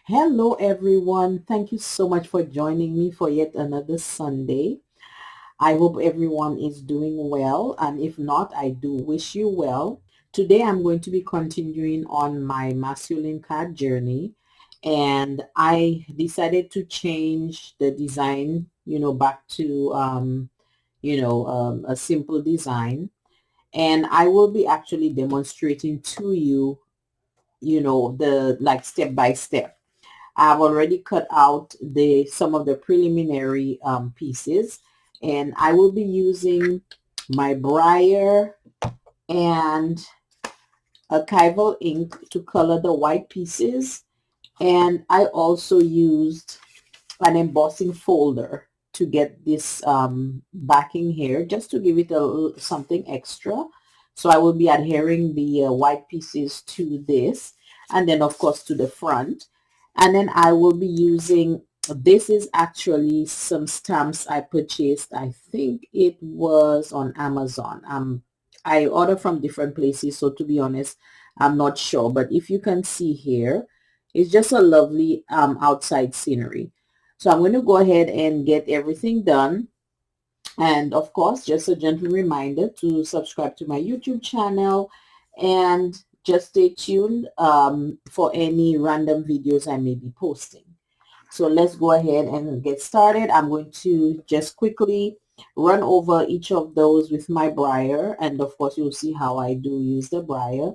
Hello, everyone. Thank you so much for joining me for yet another Sunday. I hope everyone is doing well, and if not, I do wish you well. Today, I'm going to be continuing on my masculine card journey, and I decided to change the design, back to, a simple design. And I will be actually demonstrating to you, the like step by step. I've already cut out some of the preliminary pieces, and I will be using my Braille and archival ink to color the white pieces. And I also used an embossing folder to get this backing here, just to give it something extra. So I will be adhering the white pieces to this, and then of course to the front. And then I will be using, this is actually some stamps I purchased. I think it was on Amazon. I order from different places, so to be honest, I'm not sure. But if you can see here, it's just a lovely outside scenery. So I'm going to go ahead and get everything done. And of course, just a gentle reminder to subscribe to my YouTube channel and just stay tuned for any random videos I may be posting. So let's go ahead and get started. I'm going to just quickly run over each of those with my brayer. And of course, you'll see how I do use the brayer.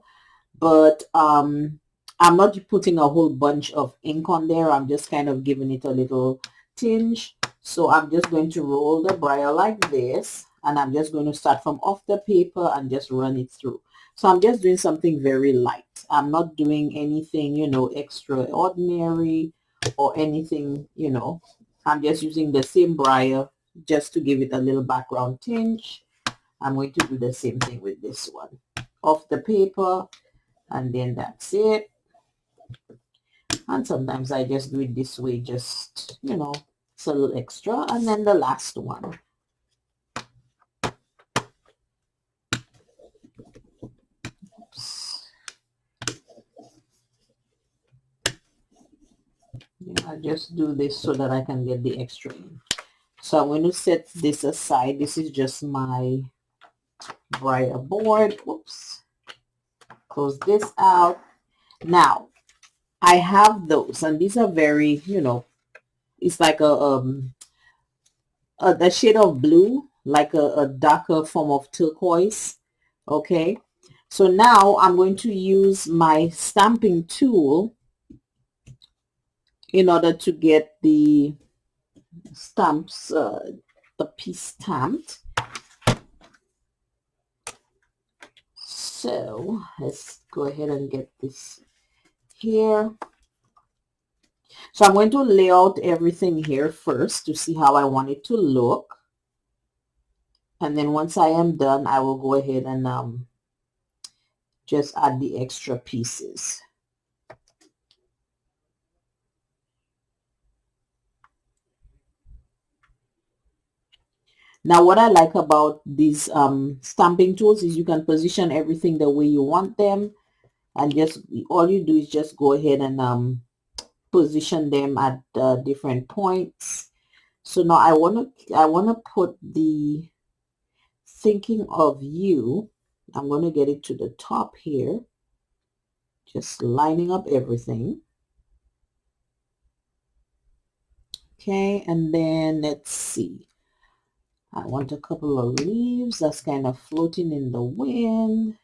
But I'm not putting a whole bunch of ink on there. I'm just kind of giving it a little tinge. So I'm just going to roll the braille like this, and I'm just going to start from off the paper and just run it through. So I'm just doing something very light. I'm not doing anything, extraordinary or anything, I'm just using the same braille just to give it a little background tinge. I'm going to do the same thing with this one. Off the paper, and then that's it. And sometimes I just do it this way, just, it's a little extra. And then the last one. Oops. Yeah, I just do this so that I can get the extra in. So I'm going to set this aside. This is just my braille board. Oops. Close this out. Now, I have those, and these are very, it's like the shade of blue, like a darker form of turquoise. Okay, so now I'm going to use my stamping tool in order to get the stamps, the piece stamped. So let's go ahead and get this here. So I'm going to lay out everything here first to see how I want it to look. And then once I am done, I will go ahead and just add the extra pieces. Now, what I like about these stamping tools is you can position everything the way you want them, and just all you do is just go ahead and position them at different points. So now I wanna put the thinking of you. I'm going to get it to the top here, just lining up everything. Okay, and then let's see. I want a couple of leaves that's kind of floating in the wind.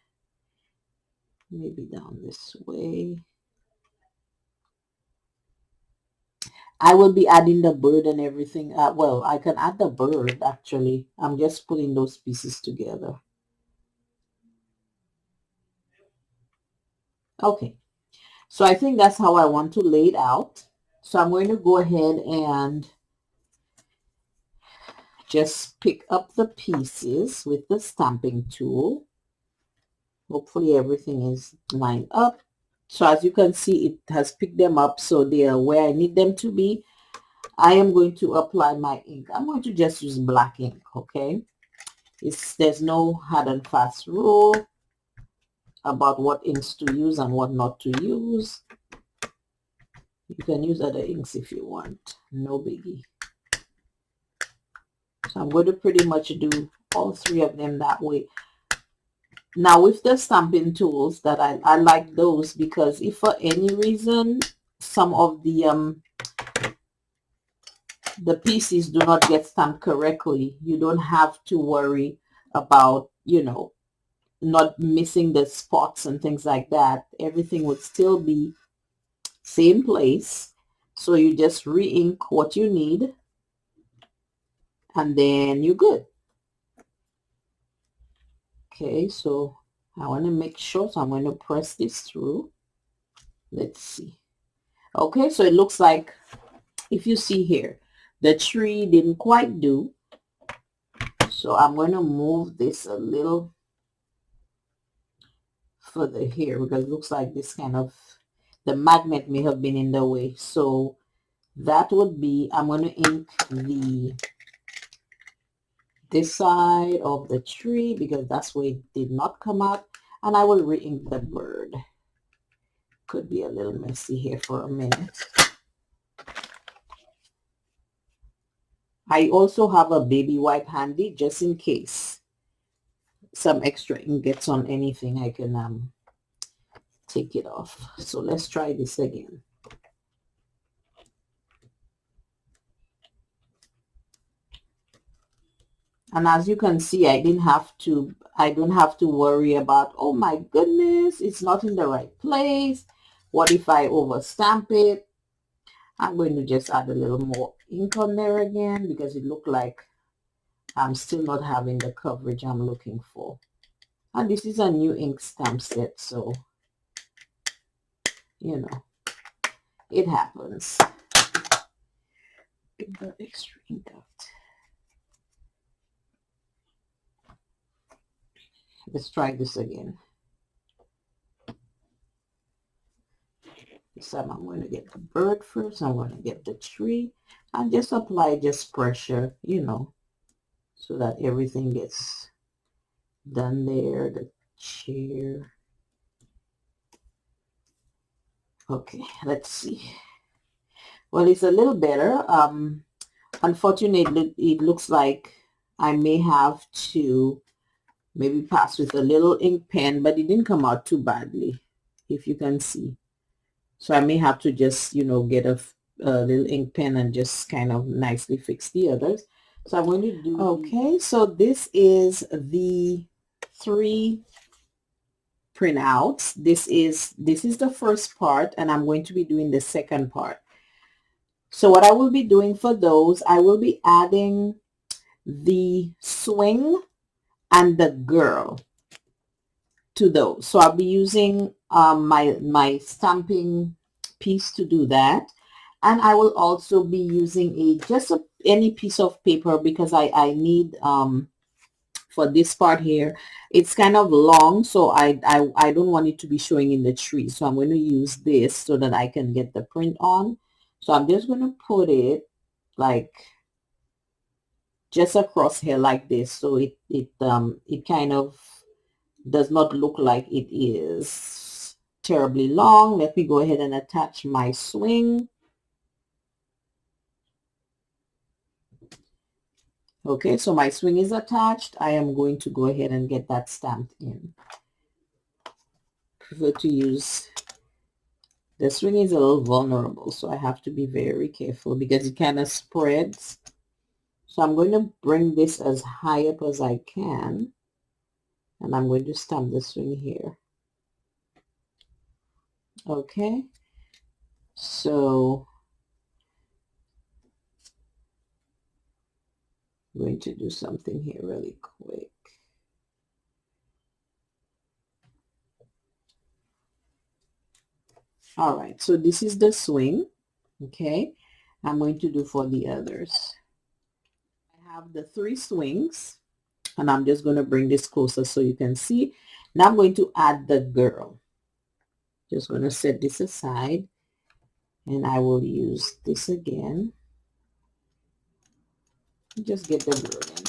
Maybe down this way. I will be adding the bird and everything. Well, I can add the bird actually. I'm just putting those pieces together. Okay, so I think that's how I want to lay it out. So I'm going to go ahead and just pick up the pieces with the stamping tool. Hopefully everything is lined up. So as you can see, it has picked them up, so they are where I need them to be. I am going to apply my ink. I'm going to just use black ink, okay? There's no hard and fast rule about what inks to use and what not to use. You can use other inks if you want, no biggie. So I'm going to pretty much do all three of them that way. Now with the stamping tools, that I like those because if for any reason some of the pieces do not get stamped correctly, you don't have to worry about, you know, not missing the spots and things like that. Everything would still be same place. So you just re-ink what you need and then you're good. Okay, so I want to make sure, so I'm going to press this through. Let's see. Okay, so it looks like, if you see here, the tree didn't quite do. So I'm going to move this a little further here because it looks like this kind of, the magnet may have been in the way. So that would be, I'm going to ink this side of the tree because that's where it did not come out, and I will re-ink the bird. Could be a little messy here for a minute. I also have a baby wipe handy just in case some extra ink gets on anything. I can take it off. So let's try this again. And as you can see, I don't have to worry about, oh my goodness, it's not in the right place. What if I overstamp it? I'm going to just add a little more ink on there again because it looked like I'm still not having the coverage I'm looking for. And this is a new ink stamp set, so, you know, it happens. Get the extra ink out. Let's try this again. This time I'm going to get the bird first. I'm going to get the tree and just apply just pressure, you know, so that everything gets done there. The chair. Okay, let's see. Well, it's a little better. Unfortunately, it looks like I may have to maybe pass with a little ink pen, but it didn't come out too badly, if you can see. So I may have to just, you know, get a little ink pen and just kind of nicely fix the others. So I'm going to do, okay, so this is the 3 printouts. This is the first part, and I'm going to be doing the second part. So what I will be doing for those, I will be adding the swing and the girl to those. So I'll be using my stamping piece to do that. And I will also be using any piece of paper because I need for this part here, it's kind of long, so I don't want it to be showing in the tree. So I'm going to use this so that I can get the print on. So I'm just going to put it like just across here like this, so it kind of does not look like it is terribly long. Let me go ahead and attach my swing. Okay, so my swing is attached. I am going to go ahead and get that stamped in. Prefer to use, the swing is a little vulnerable, so I have to be very careful because it kind of spreads. So I'm going to bring this as high up as I can, and I'm going to stamp the swing here. Okay, so I'm going to do something here really quick. All right, so this is the swing. Okay, I'm going to do for the others. I have the 3 swings, and I'm just going to bring this closer so you can see. Now I'm going to add the girl. Just going to set this aside, and I will use this again. Just get the girl in.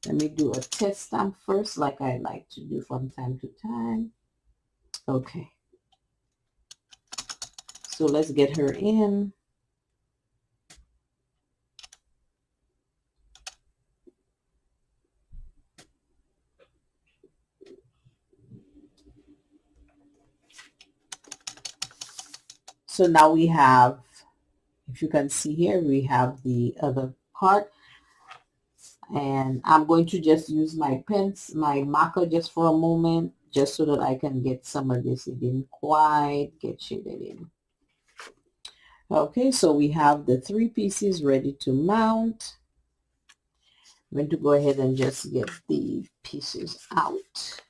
Let me do a test stamp first, like I like to do from time to time. Okay. So let's get her in. So now we have, if you can see here, we have the other part. And I'm going to just use my pens, my marker just for a moment, just so that I can get some of this. It didn't quite get shaded in. Okay, so we have the 3 pieces ready to mount. I'm going to go ahead and just get the pieces out.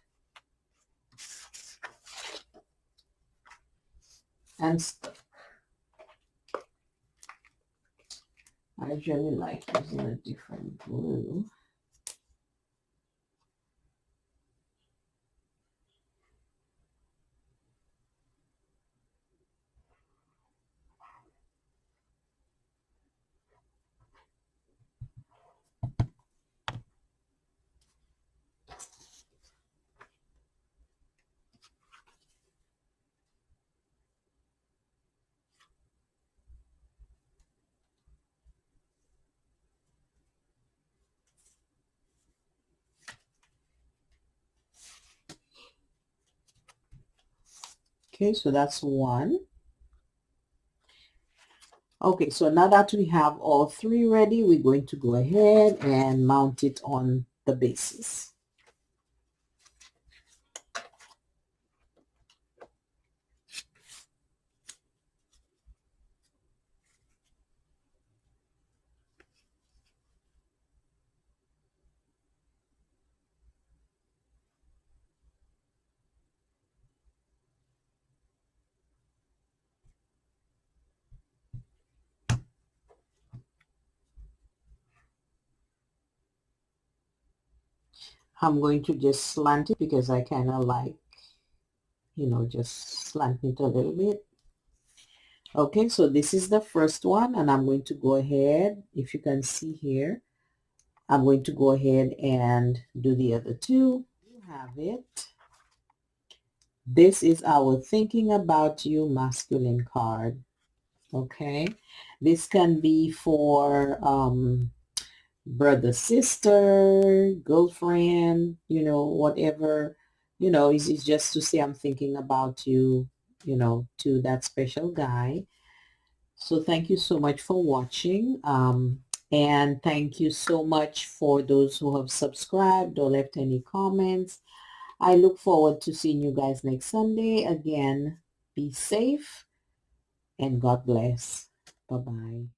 And I really like using a different glue. Okay, so that's one. Okay, so now that we have all 3 ready, we're going to go ahead and mount it on the bases. I'm going to just slant it because I kind of like, just slant it a little bit. Okay, so this is the first one, and I'm going to go ahead, if you can see here, I'm going to go ahead and do the other 2. You have it. This is our thinking about you masculine card. Okay, this can be for brother, sister, girlfriend, whatever, it's just to say I'm thinking about you, to that special guy. So thank you so much for watching. And thank you so much for those who have subscribed or left any comments. I look forward to seeing you guys next Sunday. Again, be safe and God bless. Bye-bye.